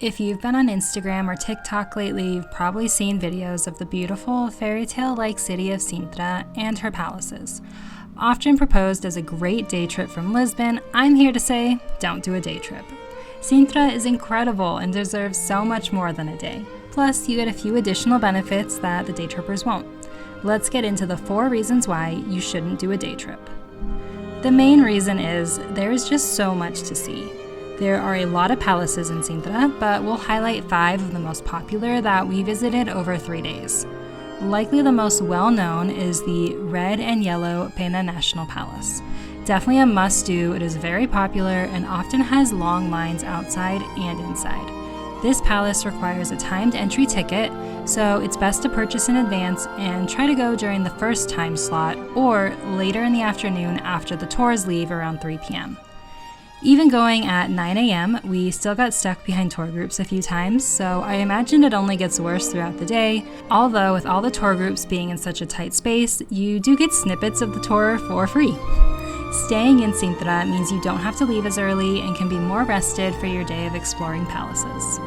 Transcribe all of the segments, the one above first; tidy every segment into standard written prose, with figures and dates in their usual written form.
If you've been on Instagram or TikTok lately, you've probably seen videos of the beautiful fairy tale-like city of Sintra and her palaces. Often proposed as a great day trip from Lisbon, I'm here to say, don't do a day trip. Sintra is incredible and deserves so much more than a day. Plus, you get a few additional benefits that the day trippers won't. Let's get into the 4 reasons why you shouldn't do a day trip. The main reason is there is just so much to see. There are a lot of palaces in Sintra, but we'll highlight 5 of the most popular that we visited over 3 days. Likely the most well-known is the red and yellow Pena National Palace. Definitely a must-do. It is very popular and often has long lines outside and inside. This palace requires a timed entry ticket, so it's best to purchase in advance and try to go during the first time slot or later in the afternoon after the tours leave around 3 p.m. Even going at 9 a.m., we still got stuck behind tour groups a few times, so I imagine it only gets worse throughout the day, although with all the tour groups being in such a tight space, you do get snippets of the tour for free. Staying in Sintra means you don't have to leave as early and can be more rested for your day of exploring palaces.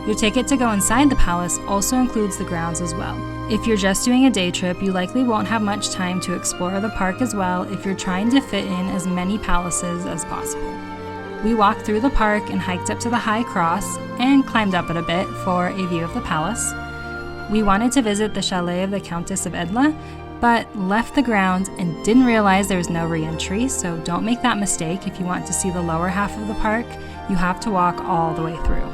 Your ticket to go inside the palace also includes the grounds as well. If you're just doing a day trip, you likely won't have much time to explore the park as well if you're trying to fit in as many palaces as possible. We walked through the park and hiked up to the High Cross and climbed up it a bit for a view of the palace. We wanted to visit the chalet of the Countess of Edla, but left the grounds and didn't realize there was no re-entry, so don't make that mistake. If you want to see the lower half of the park, you have to walk all the way through.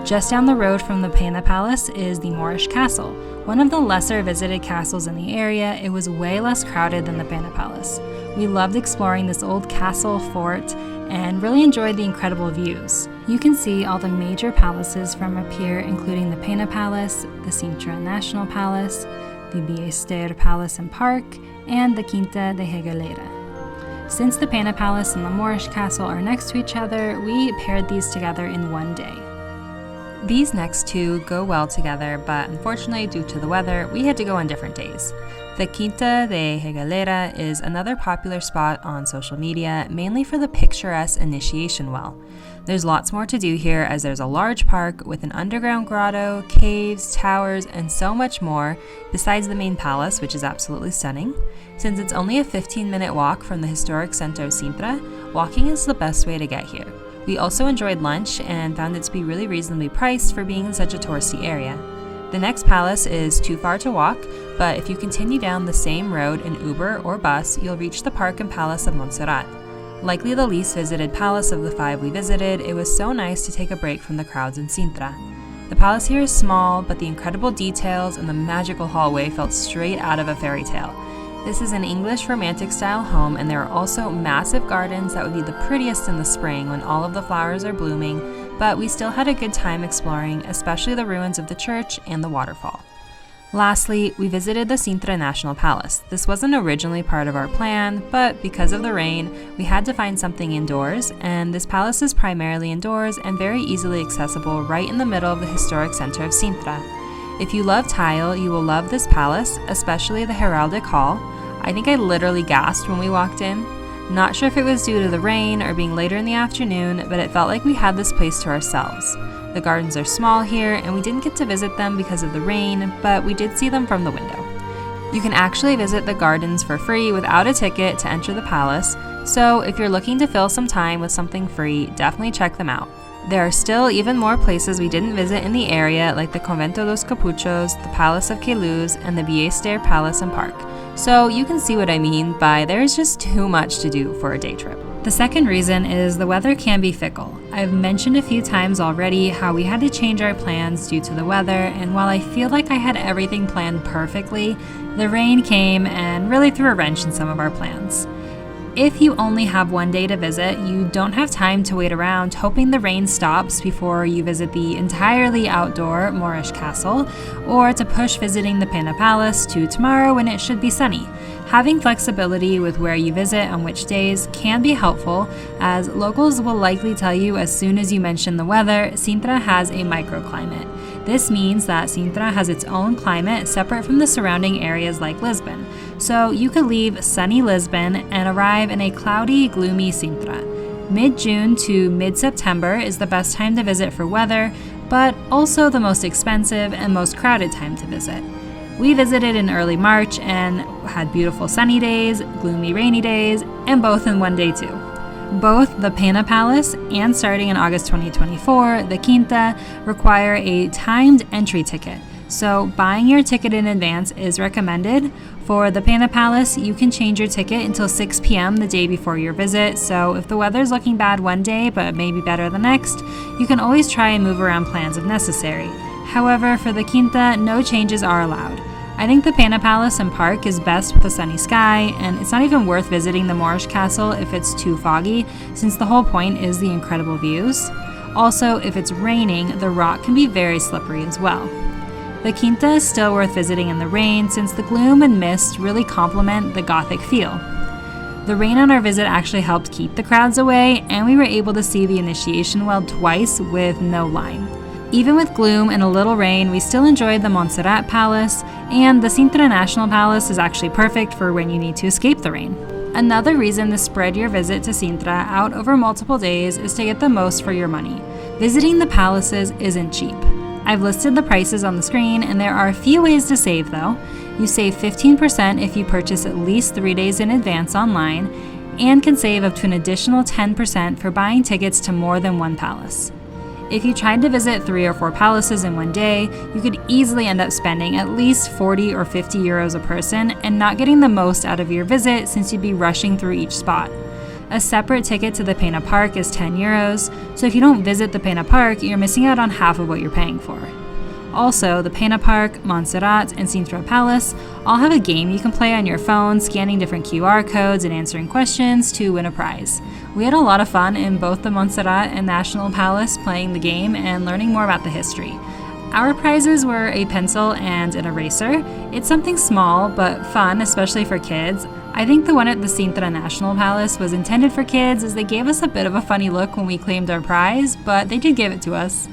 Just down the road from the Pena Palace is the Moorish Castle, one of the lesser visited castles in the area. It was way less crowded than the Pena Palace. We loved exploring this old castle fort and really enjoyed the incredible views. You can see all the major palaces from up here, including the Pena Palace, the Sintra National Palace, the Ballester Palace and Park, and the Quinta de Regalera. Since the Pena Palace and the Moorish Castle are next to each other, we paired these together in one day. These next 2 go well together, but unfortunately due to the weather, we had to go on different days. The Quinta de Regalera is another popular spot on social media, mainly for the picturesque initiation well. There's lots more to do here as there's a large park with an underground grotto, caves, towers, and so much more, besides the main palace, which is absolutely stunning. Since it's only a 15-minute walk from the historic center of Sintra, walking is the best way to get here. We also enjoyed lunch and found it to be really reasonably priced for being in such a touristy area. The next palace is too far to walk, but if you continue down the same road in Uber or bus, you'll reach the Park and Palace of Montserrat. Likely the least visited palace of the 5 we visited, it was so nice to take a break from the crowds in Sintra. The palace here is small, but the incredible details and the magical hallway felt straight out of a fairy tale. This is an English romantic style home, and there are also massive gardens that would be the prettiest in the spring when all of the flowers are blooming, but we still had a good time exploring, especially the ruins of the church and the waterfall. Lastly, we visited the Sintra National Palace. This wasn't originally part of our plan, but because of the rain, we had to find something indoors, and this palace is primarily indoors and very easily accessible right in the middle of the historic center of Sintra. If you love tile, you will love this palace, especially the heraldic hall. I think I literally gasped when we walked in. Not sure if it was due to the rain or being later in the afternoon, but it felt like we had this place to ourselves. The gardens are small here, and we didn't get to visit them because of the rain, but we did see them from the window. You can actually visit the gardens for free without a ticket to enter the palace, so if you're looking to fill some time with something free, definitely check them out. There are still even more places we didn't visit in the area, like the Convento dos Capuchos, the Palace of Queluz, and the Ballester Palace and Park. So you can see what I mean by there's just too much to do for a day trip. The second reason is the weather can be fickle. I've mentioned a few times already how we had to change our plans due to the weather, and while I feel like I had everything planned perfectly, the rain came and really threw a wrench in some of our plans. If you only have one day to visit, you don't have time to wait around hoping the rain stops before you visit the entirely outdoor Moorish Castle, or to push visiting the Pena Palace to tomorrow when it should be sunny. Having flexibility with where you visit on which days can be helpful, as locals will likely tell you as soon as you mention the weather, Sintra has a microclimate. This means that Sintra has its own climate separate from the surrounding areas like Lisbon. So you could leave sunny Lisbon and arrive in a cloudy, gloomy Sintra. Mid-June to mid-September is the best time to visit for weather, but also the most expensive and most crowded time to visit. We visited in early March and had beautiful sunny days, gloomy rainy days, and both in one day too. Both the Pena Palace and starting in August 2024, the Quinta require a timed entry ticket. So buying your ticket in advance is recommended. For the Pena Palace, you can change your ticket until 6 p.m. the day before your visit. So if the weather's looking bad one day but maybe better the next, you can always try and move around plans if necessary. However, for the Quinta, no changes are allowed. I think the Pena Palace and Park is best with a sunny sky, and it's not even worth visiting the Moorish Castle if it's too foggy, since the whole point is the incredible views. Also, if it's raining, the rock can be very slippery as well. The Quinta is still worth visiting in the rain, since the gloom and mist really complement the Gothic feel. The rain on our visit actually helped keep the crowds away, and we were able to see the initiation well twice with no line. Even with gloom and a little rain, we still enjoyed the Montserrat Palace, and the Sintra National Palace is actually perfect for when you need to escape the rain. Another reason to spread your visit to Sintra out over multiple days is to get the most for your money. Visiting the palaces isn't cheap. I've listed the prices on the screen, and there are a few ways to save though. You save 15% if you purchase at least 3 days in advance online, and can save up to an additional 10% for buying tickets to more than one palace. If you tried to visit 3 or 4 palaces in one day, you could easily end up spending at least 40 or 50 euros a person and not getting the most out of your visit since you'd be rushing through each spot. A separate ticket to the Pena Park is 10 euros, so if you don't visit the Pena Park, you're missing out on half of what you're paying for. Also, the Pena Park, Montserrat, and Sintra Palace all have a game you can play on your phone, scanning different QR codes and answering questions to win a prize. We had a lot of fun in both the Montserrat and National Palace playing the game and learning more about the history. Our prizes were a pencil and an eraser. It's something small but fun, especially for kids. I think the one at the Sintra National Palace was intended for kids, as they gave us a bit of a funny look when we claimed our prize, but they did give it to us.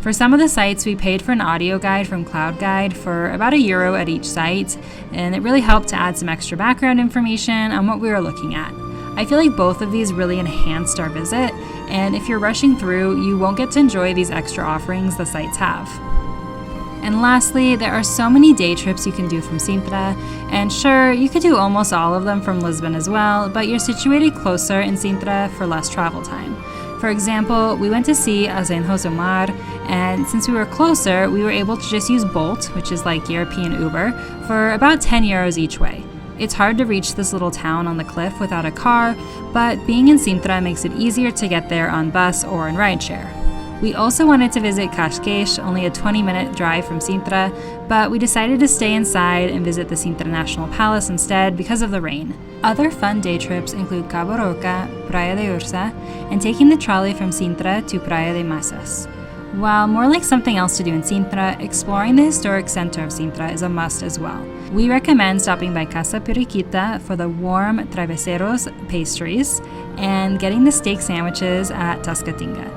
For some of the sites, we paid for an audio guide from Cloud Guide for about €1 at each site, and it really helped to add some extra background information on what we were looking at. I feel like both of these really enhanced our visit, and if you're rushing through, you won't get to enjoy these extra offerings the sites have. And lastly, there are so many day trips you can do from Sintra, and sure, you could do almost all of them from Lisbon as well, but you're situated closer in Sintra for less travel time. For example, we went to see Azenjo do Mar, and since we were closer, we were able to just use Bolt, which is like European Uber, for about 10 euros each way. It's hard to reach this little town on the cliff without a car, but being in Sintra makes it easier to get there on bus or in rideshare. We also wanted to visit Cascais, only a 20-minute drive from Sintra, but we decided to stay inside and visit the Sintra National Palace instead because of the rain. Other fun day trips include Cabo Roca, Praia de Ursa, and taking the trolley from Sintra to Praia de Massas. While more like something else to do in Sintra, exploring the historic center of Sintra is a must as well. We recommend stopping by Casa Periquita for the warm travesseros pastries and getting the steak sandwiches at Tascatinga.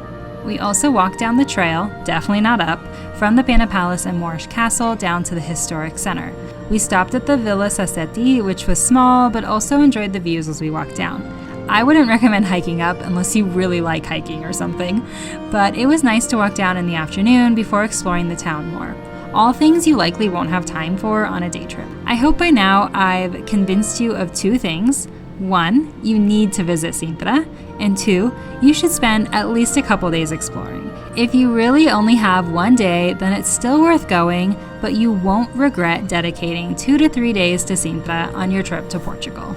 We also walked down the trail, definitely not up, from the Pena Palace and Moorish Castle down to the historic center. We stopped at the Villa Sassetti, which was small, but also enjoyed the views as we walked down. I wouldn't recommend hiking up unless you really like hiking or something, but it was nice to walk down in the afternoon before exploring the town more. All things you likely won't have time for on a day trip. I hope by now I've convinced you of 2 things. 1, you need to visit Sintra, and 2, you should spend at least a couple days exploring. If you really only have 1 day, then it's still worth going, but you won't regret dedicating 2 to 3 days to Sintra on your trip to Portugal.